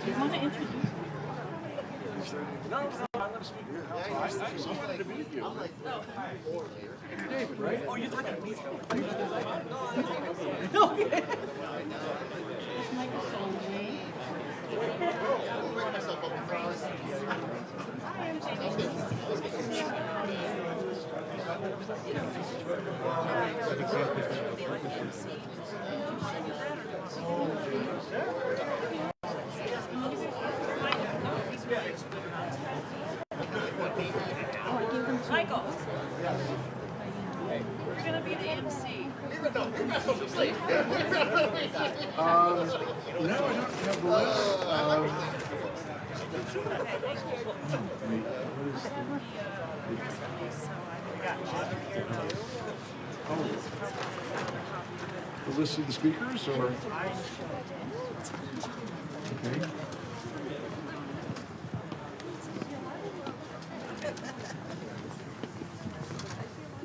you want to introduce? No, I'm going to speak. I just wanted to meet you. David, right? Oh, you're talking to me. Okay. Michael, you're gonna be the MC. No, I don't have the list. The list of the speakers, or? Okay.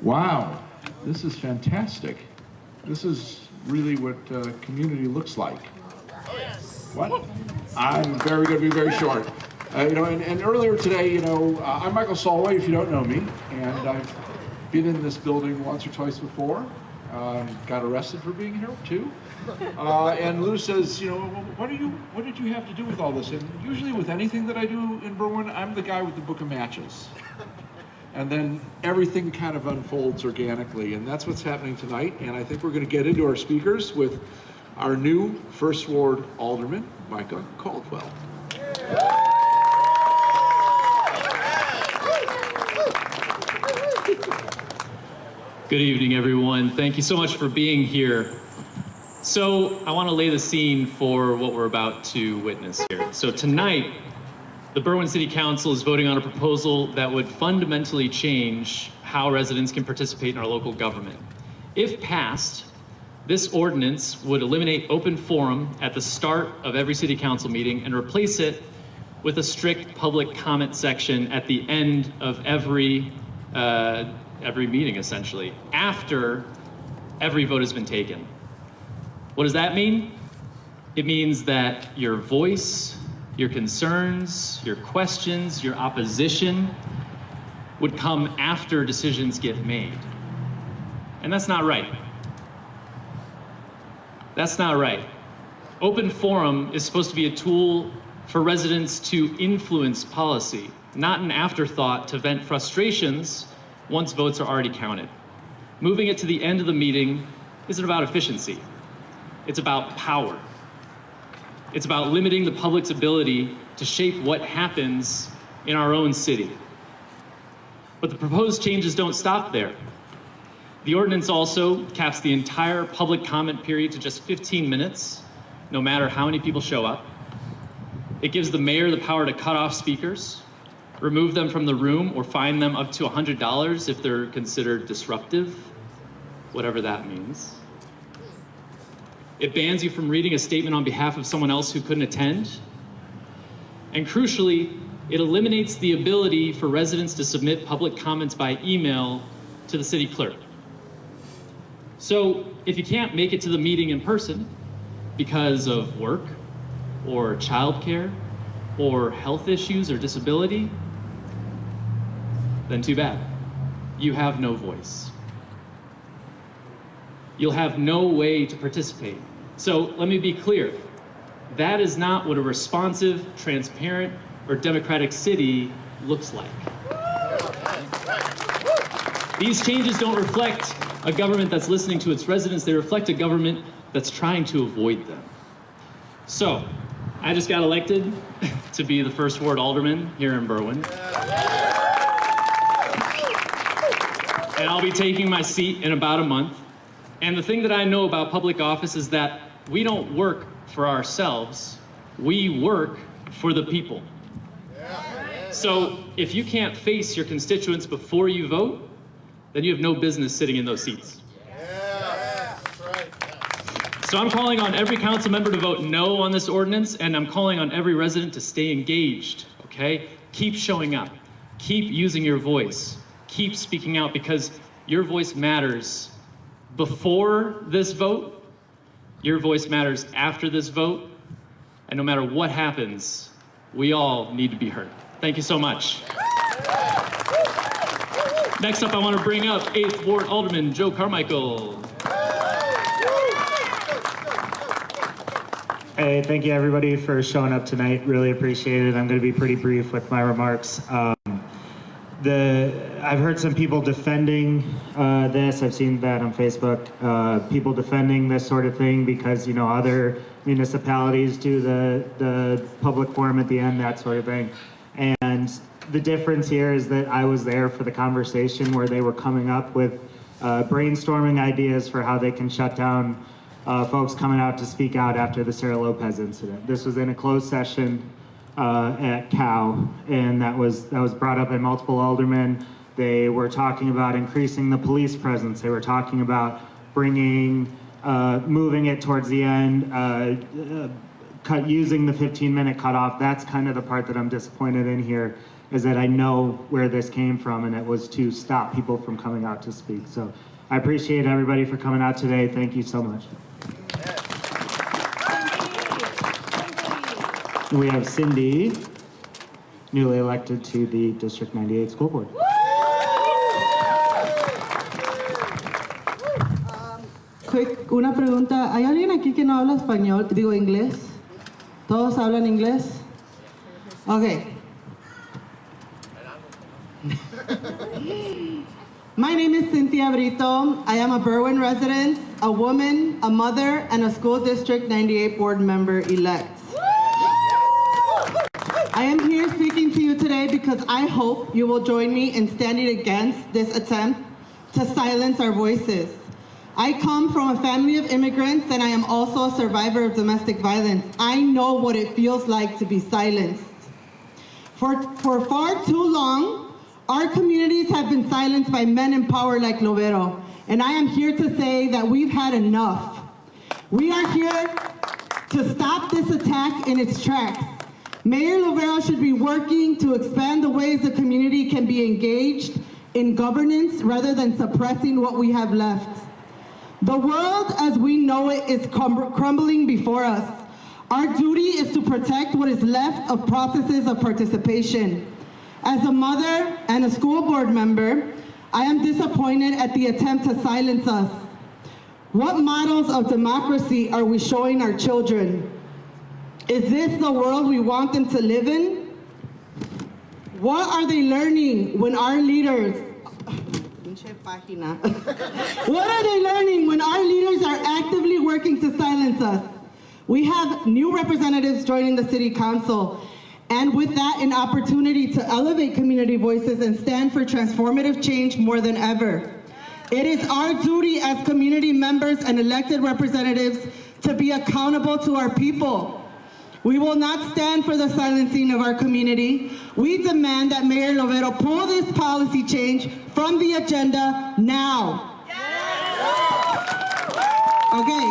Wow, this is fantastic. This is really what community looks like. What? I'm going to be very short. And earlier today, I'm Michael Solway, if you don't know me, and I've been in this building once or twice before. Got arrested for being here too. And Lou says, what did you have to do with all this? And usually with anything that I do in Berwyn, I'm the guy with the book of matches. And then everything kind of unfolds organically, and that's what's happening tonight. And I think we're going to get into our speakers with our new First Ward Alderman, Micah Caldwell. Good evening, everyone. Thank you so much for being here. So I want to lay the scene for what we're about to witness here. So tonight, the Berwyn City Council is voting on a proposal that would fundamentally change how residents can participate in our local government. If passed, this ordinance would eliminate open forum at the start of every city council meeting and replace it with a strict public comment section at the end of every meeting, essentially, after every vote has been taken. What does that mean? It means that your voice, your concerns, your questions, your opposition would come after decisions get made. And that's not right. That's not right. Open forum is supposed to be a tool for residents to influence policy, not an afterthought to vent frustrations once votes are already counted. Moving it to the end of the meeting isn't about efficiency. It's about power. It's about limiting the public's ability to shape what happens in our own city. But the proposed changes don't stop there. The ordinance also caps the entire public comment period to just 15 minutes, no matter how many people show up. It gives the mayor the power to cut off speakers, remove them from the room, or fine them up to $100 if they're considered disruptive, whatever that means. It bans you from reading a statement on behalf of someone else who couldn't attend. And crucially, it eliminates the ability for residents to submit public comments by email to the city clerk. So if you can't make it to the meeting in person because of work or childcare or health issues or disability, then too bad. You have no voice. You'll have no way to participate. So let me be clear. That is not what a responsive, transparent, or democratic city looks like. These changes don't reflect a government that's listening to its residents. They reflect a government that's trying to avoid them. So, I just got elected to be the First Ward Alderman here in Berwyn. And I'll be taking my seat in about a month. And the thing that I know about public office is that we don't work for ourselves, we work for the people. So if you can't face your constituents before you vote, then you have no business sitting in those seats. So I'm calling on every council member to vote no on this ordinance, and I'm calling on every resident to stay engaged, okay? Keep showing up, keep using your voice, keep speaking out, because your voice matters before this vote, your voice matters after this vote, And no matter what happens, we all need to be heard. Thank you so much. Next up, I want to bring up 8th Ward Alderman Joe Carmichael. Hey, thank you everybody for showing up tonight. Really appreciate it. I'm going to be pretty brief with my remarks. I've heard some people defending this. I've seen that on Facebook. People defending this sort of thing because, you know, other municipalities do the public forum at the end, that sort of thing. And the difference here is that I was there for the conversation where they were coming up with brainstorming ideas for how they can shut down folks coming out to speak out after the Sarah Lopez incident. This was in a closed session at COW, and that was brought up by multiple aldermen. They were talking about increasing the police presence. They were talking about bringing, moving it towards the end, using the 15-minute cutoff. That's kind of the part that I'm disappointed in here, is that I know where this came from, and it was to stop people from coming out to speak. So I appreciate everybody for coming out today. Thank you so much. We have Cindy, newly elected to the District 98 School Board. Quick, una pregunta. ¿Hay alguien aquí que no habla español? Digo inglés. ¿Todos hablan inglés? Okay. My name is Cynthia Brito. I am a Berwyn resident, a woman, a mother, and a School District 98 board member elect. I am here speaking to you today because I hope you will join me in standing against this attempt to silence our voices. I come from a family of immigrants, and I am also a survivor of domestic violence. I know what it feels like to be silenced. For far too long, our communities have been silenced by men in power like Lovero, and I am here to say that we've had enough. We are here to stop this attack in its tracks. Mayor Lovero should be working to expand the ways the community can be engaged in governance rather than suppressing what we have left. The world as we know it is crumbling before us. Our duty is to protect what is left of processes of participation. As a mother and a school board member, I am disappointed at the attempt to silence us. What models of democracy are we showing our children? Is this the world we want them to live in? What are they learning when our leaders, what are they learning when our leaders are actively working to silence us? We have new representatives joining the City Council, and with that, an opportunity to elevate community voices and stand for transformative change more than ever. It is our duty as community members and elected representatives to be accountable to our people. We will not stand for the silencing of our community. We demand that Mayor Lovero pull this policy change from the agenda now. Okay.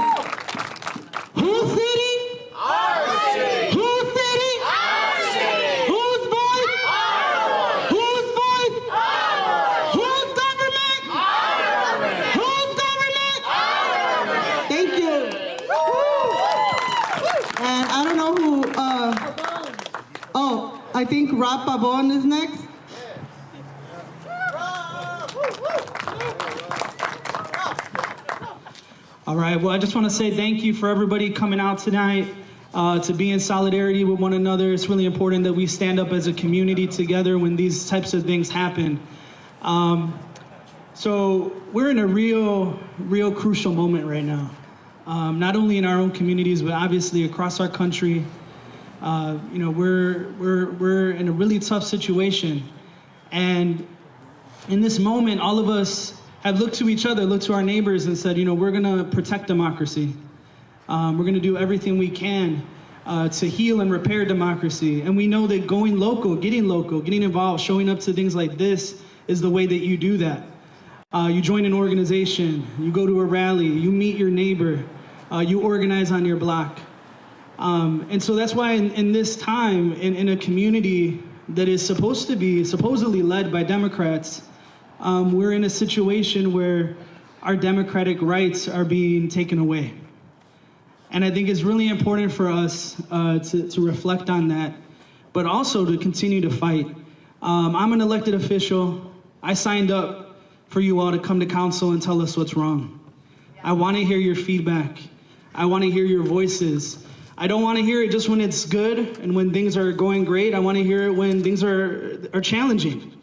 Whose city? Our city. Whose city? Our city. Whose voice? Our voice. Whose voice? Our voice. Whose government? Our government. Whose government? Our government. Thank you. And I don't know who, I think Rob Pabon is next. All right, well, I just want to say thank you for everybody coming out tonight to be in solidarity with one another. It's really important that we stand up as a community together when these types of things happen. So we're in a real crucial moment right now. Not only in our own communities, but obviously across our country. You know, we're in a really tough situation. And in this moment, all of us have looked to each other, looked to our neighbors and said, you know, we're gonna protect democracy. We're gonna do everything we can to heal and repair democracy. And we know that going local, getting involved, showing up to things like this is the way that you do that. You join an organization, you go to a rally, you meet your neighbor, you organize on your block. And so that's why in this time, in a community that is supposed to be supposedly led by Democrats, we're in a situation where our democratic rights are being taken away. And I think it's really important for us to reflect on that, but also to continue to fight. I'm an elected official. I signed up for you all to come to council and tell us what's wrong. I want to hear your feedback. I want to hear your voices. I don't want to hear it just when it's good and when things are going great. I want to hear it when things are challenging.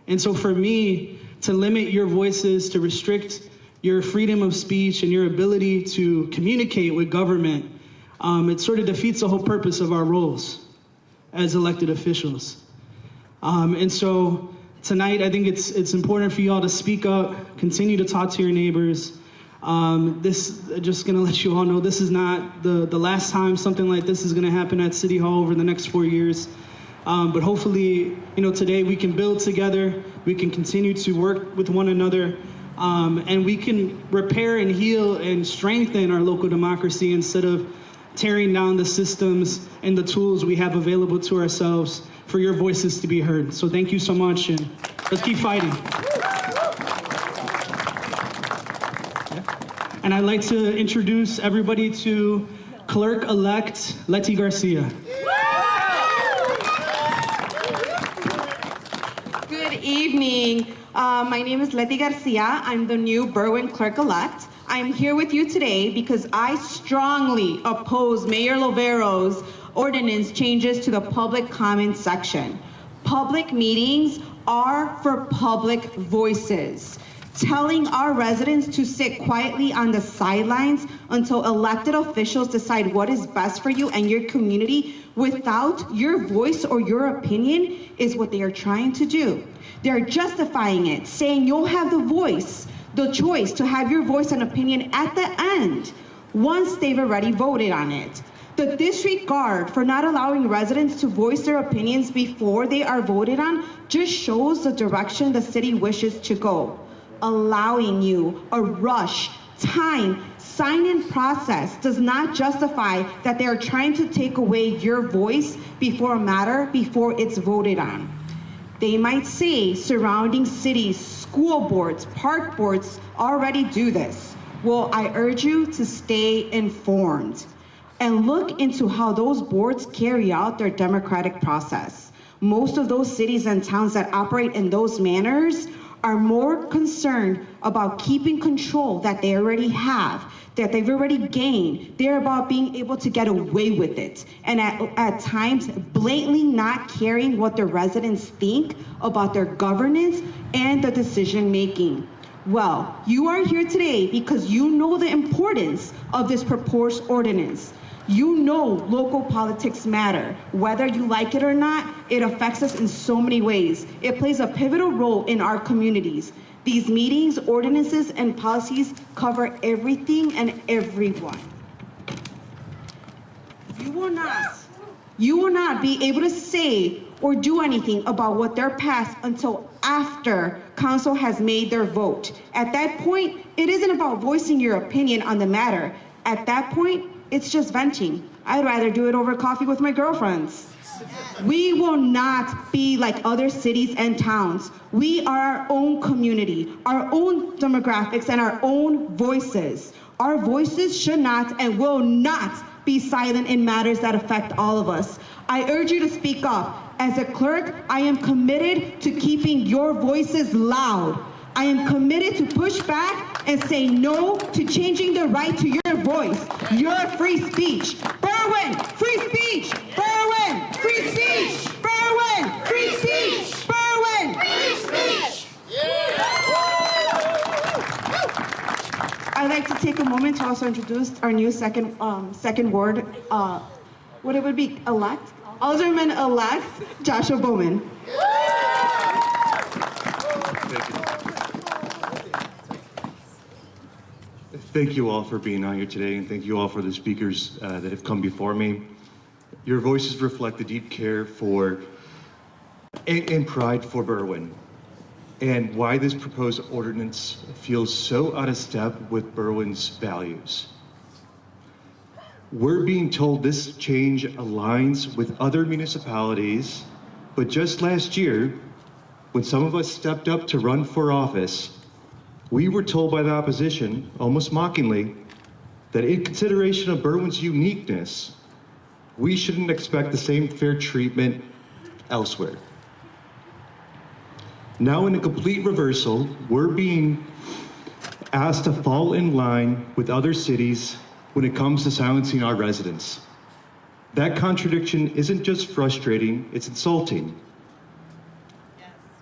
And so for me, to limit your voices, to restrict your freedom of speech and your ability to communicate with government, it sort of defeats the whole purpose of our roles as elected officials. And so tonight, I think it's important for you all to speak up, continue to talk to your neighbors. Just gonna let you all know, this is not the last time something like this is gonna happen at City Hall over the next 4 years. But hopefully, today we can build together, we can continue to work with one another, and we can repair and heal and strengthen our local democracy instead of tearing down the systems and the tools we have available to ourselves for your voices to be heard. So thank you so much, and let's keep fighting. And I'd like to introduce everybody to Clerk-elect Letty Garcia. Good evening. My name is Letty Garcia. I'm the new Berwyn Clerk-elect. I'm here with you today because I strongly oppose Mayor Lovero's ordinance changes to the public comment section. Public meetings are for public voices. Telling our residents to sit quietly on the sidelines until elected officials decide what is best for you and your community without your voice or your opinion is what they are trying to do. They're justifying it, saying you'll have the choice to have your voice and opinion at the end once they've already voted on it. The disregard for not allowing residents to voice their opinions before they are voted on just shows the direction the city wishes to go. Allowing you a rush, time, sign-in process does not justify that they are trying to take away your voice before it's voted on. They might say surrounding cities, school boards, park boards already do this. Well, I urge you to stay informed and look into how those boards carry out their democratic process. Most of those cities and towns that operate in those manners are more concerned about keeping control that they already have, that they've already gained. They're about being able to get away with it. And at times, blatantly not caring what the residents think about their governance and the decision making. Well, you are here today because you know the importance of this proposed ordinance. You know local politics matter. Whether you like it or not, it affects us in so many ways. It plays a pivotal role in our communities. These meetings, ordinances, and policies cover everything and everyone. You will not be able to say or do anything about what they're passed until after council has made their vote. At that point, it isn't about voicing your opinion on the matter. At that point, it's just venting. I'd rather do it over coffee with my girlfriends. We will not be like other cities and towns. We are our own community, our own demographics, and our own voices. Our voices should not and will not be silent in matters that affect all of us. I urge you to speak up. As a clerk, I am committed to keeping your voices loud. I am committed to push back and say no to changing the right to your voice, your free speech. Berwyn, free speech! Berwyn, free speech! Berwyn, free speech! Berwyn, free speech! I'd like to take a moment to also introduce our new second ward, what it would be, Alderman-elect Joshua Bowman. Thank you all for being out here today, and thank you all for the speakers that have come before me. Your voices reflect the deep care for and pride for Berwyn, and why this proposed ordinance feels so out of step with Berwyn's values. We're being told this change aligns with other municipalities, but just last year, when some of us stepped up to run for office, we were told by the opposition, almost mockingly, that in consideration of Berwyn's uniqueness, we shouldn't expect the same fair treatment elsewhere. Now, in a complete reversal, we're being asked to fall in line with other cities when it comes to silencing our residents. That contradiction isn't just frustrating, it's insulting.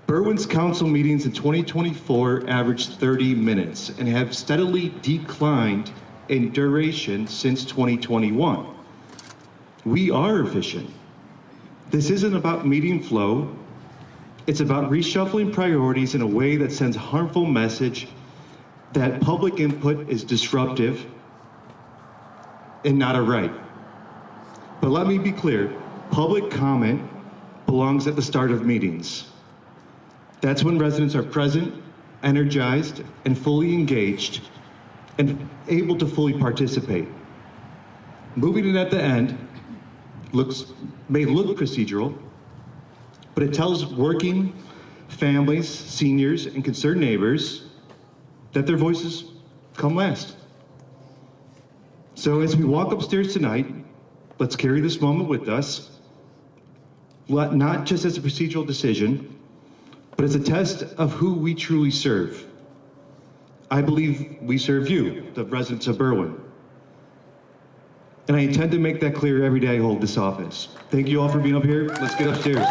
Berwyn's council meetings in 2024 averaged 30 minutes and have steadily declined in duration since 2021. We are efficient. This isn't about meeting flow. It's about reshuffling priorities in a way that sends a harmful message that public input is disruptive and not a right. But let me be clear, public comment belongs at the start of meetings. That's when residents are present, energized, and fully engaged, and able to fully participate. Moving it at the end may look procedural, but it tells working families, seniors, and concerned neighbors that their voices come last. So as we walk upstairs tonight, let's carry this moment with us, not just as a procedural decision, but as a test of who we truly serve. I believe we serve you, the residents of Berwyn. And I intend to make that clear every day I hold this office. Thank you all for being up here. Let's get upstairs.